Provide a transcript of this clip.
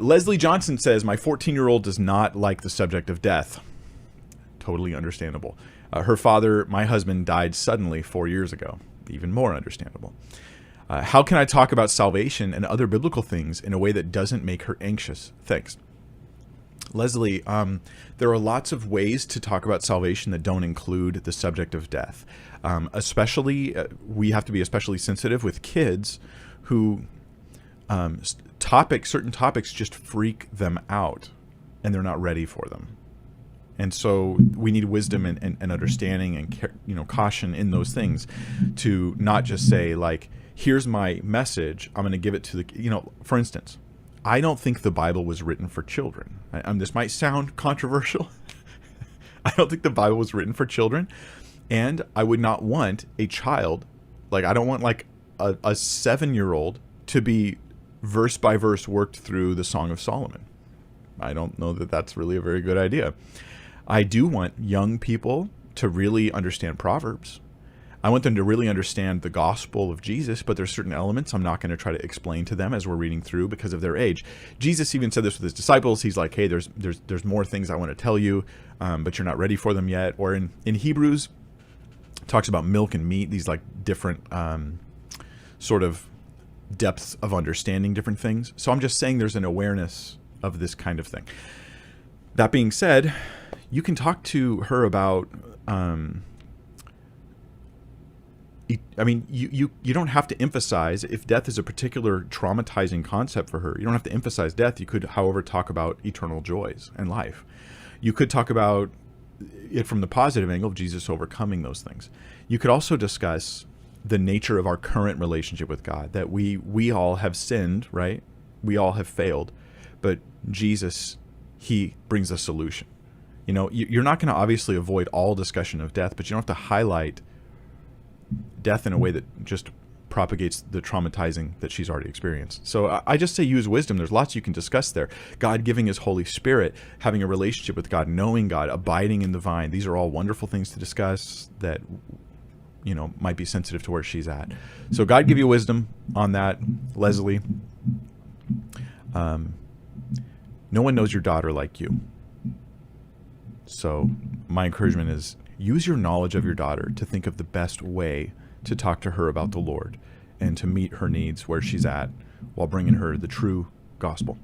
Leslie Johnson says, my 14-year-old does not like the subject of death. Totally understandable. Her father, my husband, died suddenly 4 years ago. Even more understandable. How can I talk about salvation and other biblical things in a way that doesn't make her anxious? Thanks. Leslie, there are lots of ways to talk about salvation that don't include the subject of death. Especially, we have to be especially sensitive with kids who certain topics just freak them out and they're not ready for them. And so we need wisdom and understanding and caution in those things to not just say, like, here's my message, I'm going to give it to the, for instance, I don't think the Bible was written for children. This might sound controversial. I don't think the Bible was written for children. And I would not want a child, I don't want a 7-year-old to be verse by verse worked through the Song of Solomon. I don't know that that's really a very good idea. I do want young people to really understand Proverbs. I want them to really understand the gospel of Jesus, but there's certain elements I'm not going to try to explain to them as we're reading through because of their age. Jesus even said this with his disciples. He's like, hey, there's more things I want to tell you, but you're not ready for them yet. Or in Hebrews, talks about milk and meat, these different sort of depths of understanding different things. So I'm just saying there's an awareness of this kind of thing. That being said, you can talk to her about, you don't have to emphasize, if death is a particular traumatizing concept for her, you don't have to emphasize death. You could, however, talk about eternal joys and life. You could talk about it from the positive angle of Jesus overcoming those things. You could also discuss the nature of our current relationship with God, that we all have sinned, right? We all have failed, but Jesus, he brings a solution. You're not going to obviously avoid all discussion of death, but you don't have to highlight death in a way that just propagates the traumatizing that she's already experienced. So I just say use wisdom. There's lots you can discuss there. God giving his Holy Spirit, having a relationship with God, knowing God, abiding in the vine. These are all wonderful things to discuss that, might be sensitive to where she's at. So God give you wisdom on that, Leslie. No one knows your daughter like you. So my encouragement is use your knowledge of your daughter to think of the best way to talk to her about the Lord and to meet her needs where she's at while bringing her the true gospel.